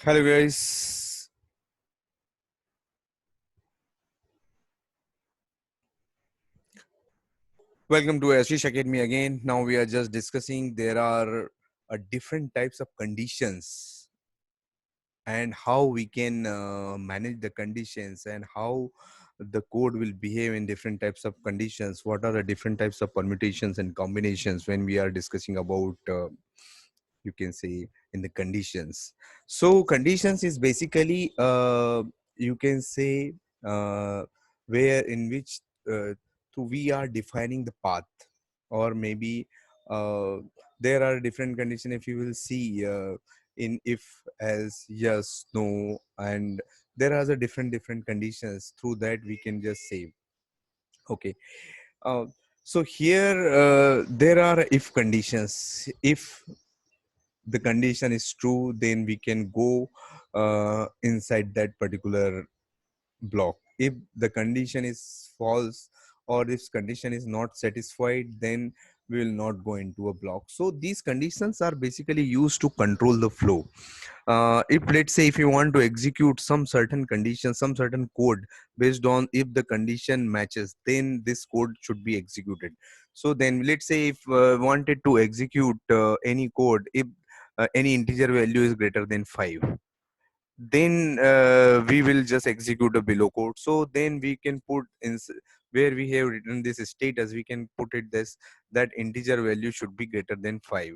Hello guys, welcome to Ashish Academy again. Now we are just discussing there are different types of conditions and how we can manage the conditions and how the code will behave in different types of conditions. What are the different types of permutations and combinations when we are discussing about you can say in the conditions. So conditions is basically you can say where in which we are defining the path, or maybe uh, there are different conditions. If you will see in if, as, yes, no, and there are the different conditions. Through that we can just say okay. uh, so here there are if conditions. If the condition is true, then we can go inside that particular block. If the condition is false, or if condition is not satisfied, then we will not go into a block. So these conditions are basically used to control the flow. If, let's say, if you want to execute some certain condition, some certain code, based on if the condition matches, then this code should be executed. So then let's say if wanted to execute any code, if any integer value is greater than 5, then we will just execute a below code. So then we can put in where we have written this status, we can put it this, that integer value should be greater than 5.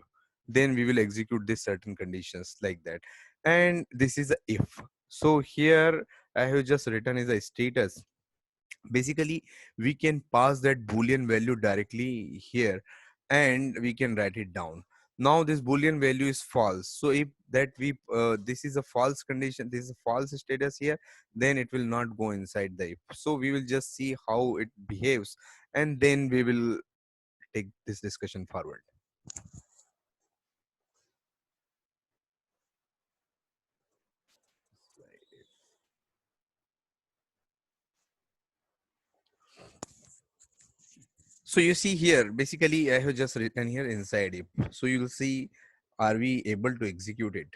Then we will execute this certain conditions like that. And this is a if. So here I have just written is a status. Basically we can pass that boolean value directly here, and we can write it down. Now this boolean value is false. So if that we this is a false condition, this is a false status here, then it will not go inside the if. So we will just see how it behaves, and then we will take this discussion forward. So you see here, basically I have just written here inside if. So you'll see, are we able to execute it?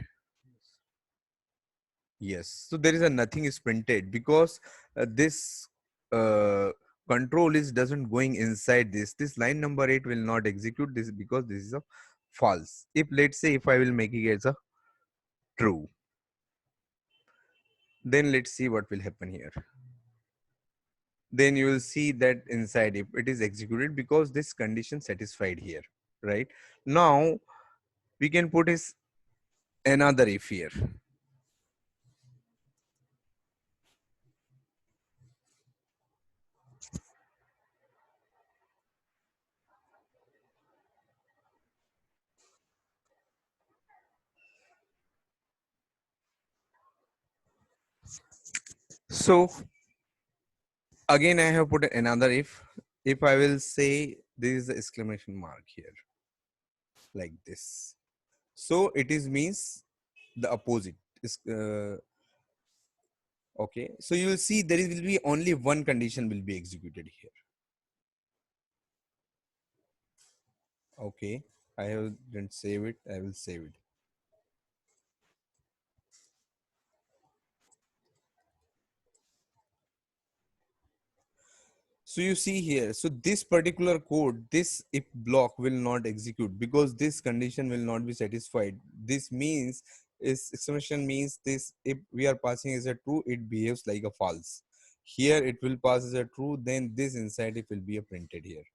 Yes, so there is a nothing is printed because this uh, control is doesn't going inside this. This line number 8 will not execute this because this is a false. If, let's say, if I will make it as a true, then let's see what will happen here. Then you will see that inside if it is executed because this condition satisfied here, right? Now we can put is another if here. So again I have put another if I will say there is the exclamation mark here like this, so it is means the opposite is okay. So you will see there will be only one condition will be executed here. Okay, I have didn't save it, I will save it. So you see here, so this particular code, this if block will not execute because this condition will not be satisfied. This means is exclamation means this if we are passing as a true, it behaves like a false. Here it will pass as a true, then this inside it will be a printed here.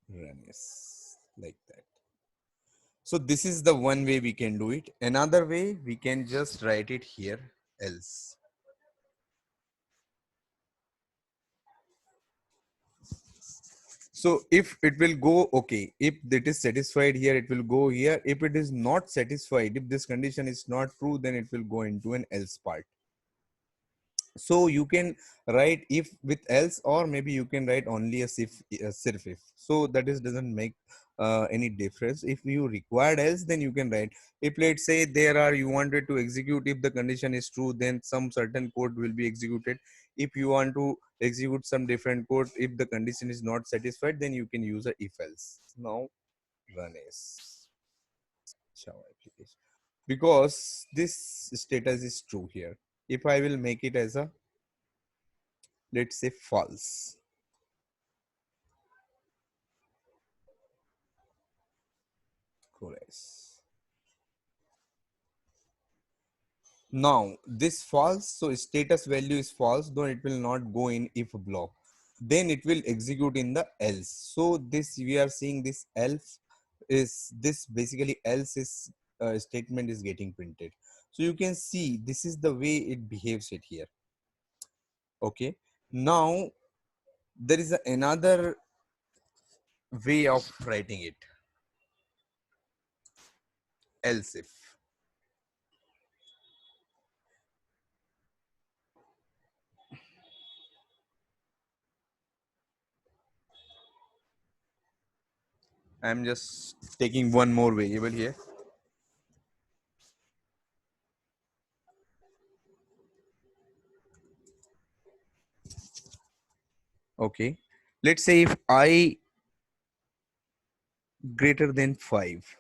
Run is like that. So this is the one way we can do it. Another way we can just write it here else. So if it will go, okay, if it is satisfied here, it will go here. If it is not satisfied, if this condition is not true, then it will go into an else part. So you can write if with else, or maybe you can write only a sirf if. So that is doesn't make any difference. If you required else, then you can write. If, let's say, there are you wanted to execute, if the condition is true, then some certain code will be executed. If you want to execute some different code, if the condition is not satisfied, then you can use a if else. Now run is. Ciao. because this status is true here. If I will make it as a, let's say, false. Correct. Now this false, so status value is false, though it will not go in if block. Then it will execute in the else. So this we are seeing this else is this basically else is statement is getting printed. So you can see this is the way it behaves it here. Okay. Now there is another way of writing it. Else if. I'm just taking one more variable here. Okay. Let's say if I greater than 5.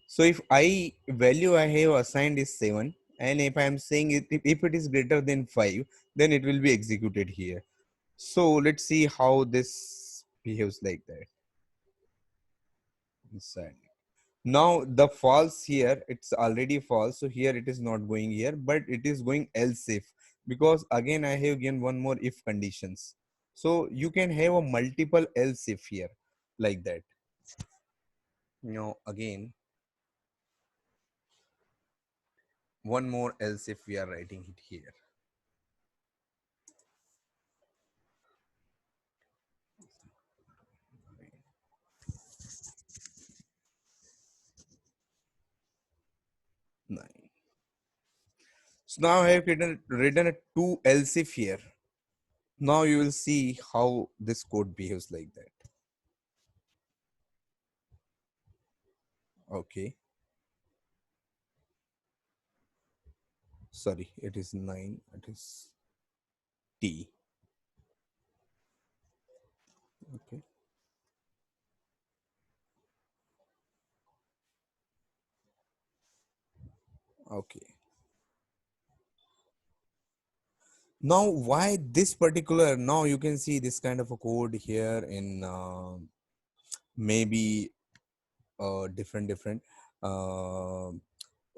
So if I value I have assigned is 7, and if I am saying it, if it is greater than 5, then it will be executed here. So let's see how this behaves like that. Inside. Now the false here, it's already false. So here it is not going here, but it is going else if, because again I have given one more if conditions. So you can have a multiple else if here like that. Again, one more else if we are writing it here. Nine. So now I have written a two else if here. Now you will see how this code behaves like that. Okay. Sorry, it is 9. It is T. Okay. Okay. Now why this particular, now you can see this kind of a code here in maybe different uh,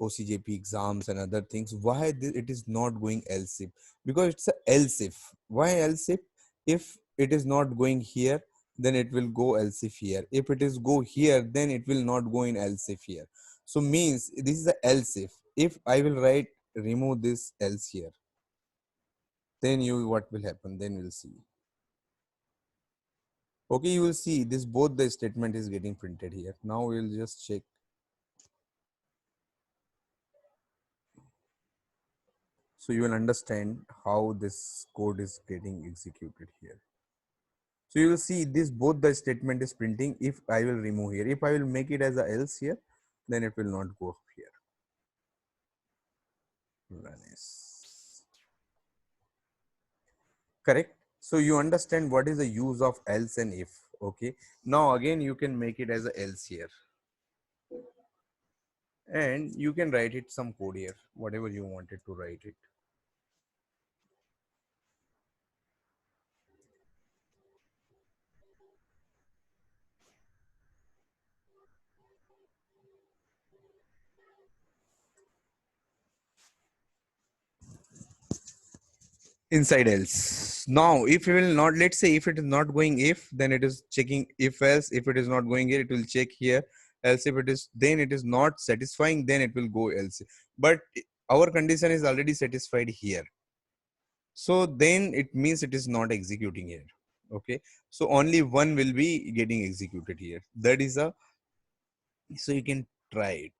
OCJP exams and other things. Why it is not going else if? Because it's a else if. Why else if? If it is not going here, then it will go else if here. If it is go here, then it will not go in else if here. So means this is a else if. If I will write remove this else here, then you what will happen? Then we'll see. Okay, you will see this both the statement is getting printed here. Now we'll just check. So you will understand how this code is getting executed here. So you will see this both the statement is printing if I will remove here. If I will make it as a else here, then it will not go here. Nice. Correct. So you understand what is the use of else and if. Okay. Now again you can make it as a else here. And you can write it some code here, whatever you wanted to write it. Inside else. Now if you will not, let's say if it is not going if, then it is checking if else. If it is not going here, it will check here. Else if it is, then it is not satisfying, then it will go else. But our condition is already satisfied here, so then it means it is not executing here. Okay, so only one will be getting executed here. That is a, so you can try it.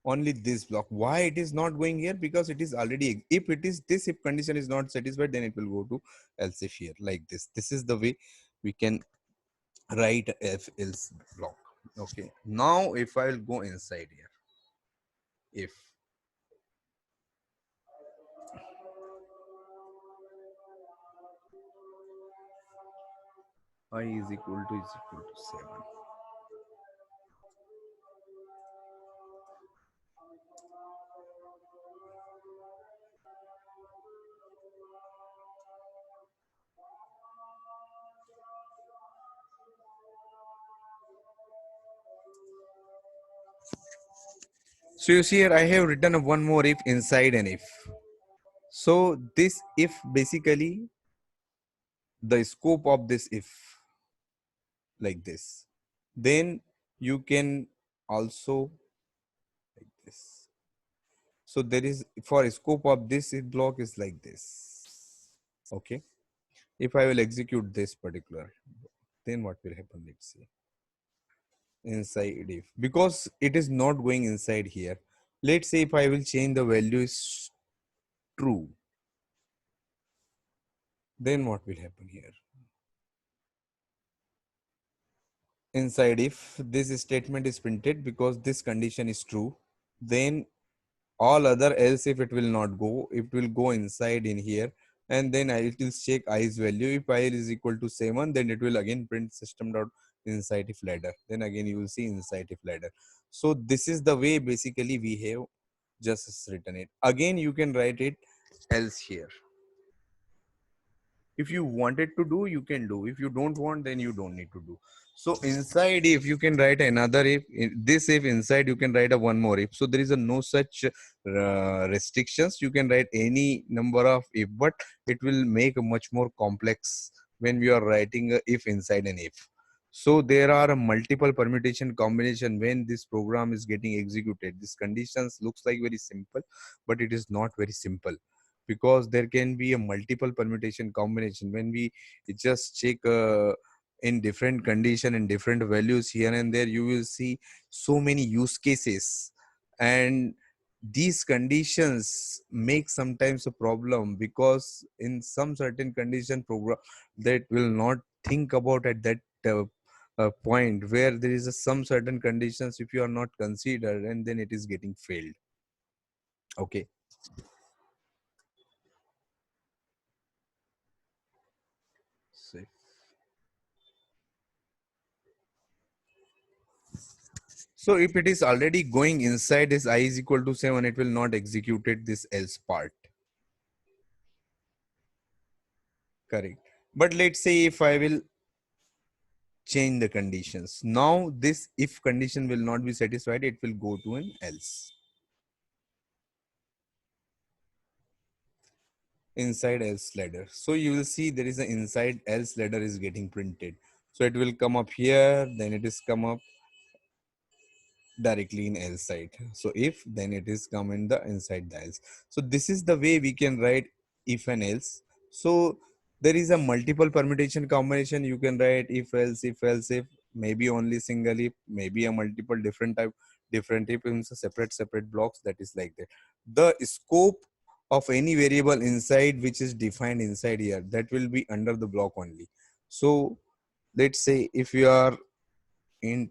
Only this block. Why it is not going here? Because it is already, if it is this, if condition is not satisfied, then it will go to else if here like this. This is the way we can write if else block. Okay, now if I will go inside here, if I is equal to 7, So you see here, I have written a one more if inside an if. So this if basically the scope of this if like this. Then you can also like this. So there is for scope of this if block is like this. Okay. If I will execute this particular, then what will happen? Let's see. Inside if, because it is not going inside here. Let's say if I will change the value is true, then what will happen here? Inside if this statement is printed because this condition is true, then all other else if it will not go, it will go inside in here, and then it will check i's value. If I is equal to 7, then it will again print system dot inside if ladder, then again you will see inside if ladder. So this is the way basically we have just written it. Again you can write it else here. If you wanted to do, you can do. If you don't want, then you don't need to do. So inside if you can write another if, this if inside you can write a one more if. So there is a no such restrictions. You can write any number of if, but it will make a much more complex when we are writing a if inside an if. So there are a multiple permutation combination when this program is getting executed. This conditions looks like very simple, but it is not very simple, because there can be a multiple permutation combination when we just check in different condition and different values here and there. You will see so many use cases, and these conditions make sometimes a problem, because in some certain condition program that will not think about at that point where there is some certain conditions if you are not considered, and then it is getting failed. Okay. So So if it is already going inside this I is equal to 7, it will not execute it this else part. Correct. But let's say if I will change the conditions. Now this if condition will not be satisfied, it will go to an else. Inside else ladder. So you will see there is an inside else ladder is getting printed. So it will come up here, then it is come up directly in else side. So if, then it is come in the inside the else. So this is the way we can write if and else. So there is a multiple permutation combination. You can write if else if, maybe only single if, maybe a multiple different type, different if in separate blocks. That is like that. The scope of any variable inside which is defined inside here, that will be under the block only. So let's say if you are in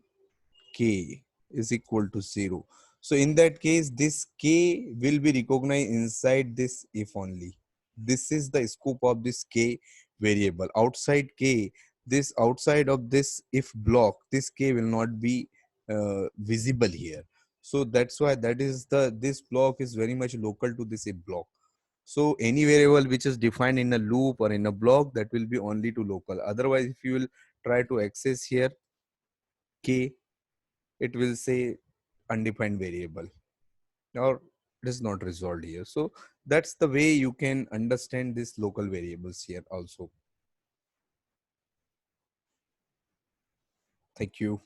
k is equal to 0. So in that case, this k will be recognized inside this if only. This is the scope of this k variable. Outside k, this outside of this if block, this k will not be visible here. So that's why that is the, this block is very much local to this if block. So any variable which is defined in a loop or in a block, that will be only to local. Otherwise, if you will try to access here k, it will say undefined variable, or it is not resolved here. So that's the way you can understand these local variables here also. Thank you.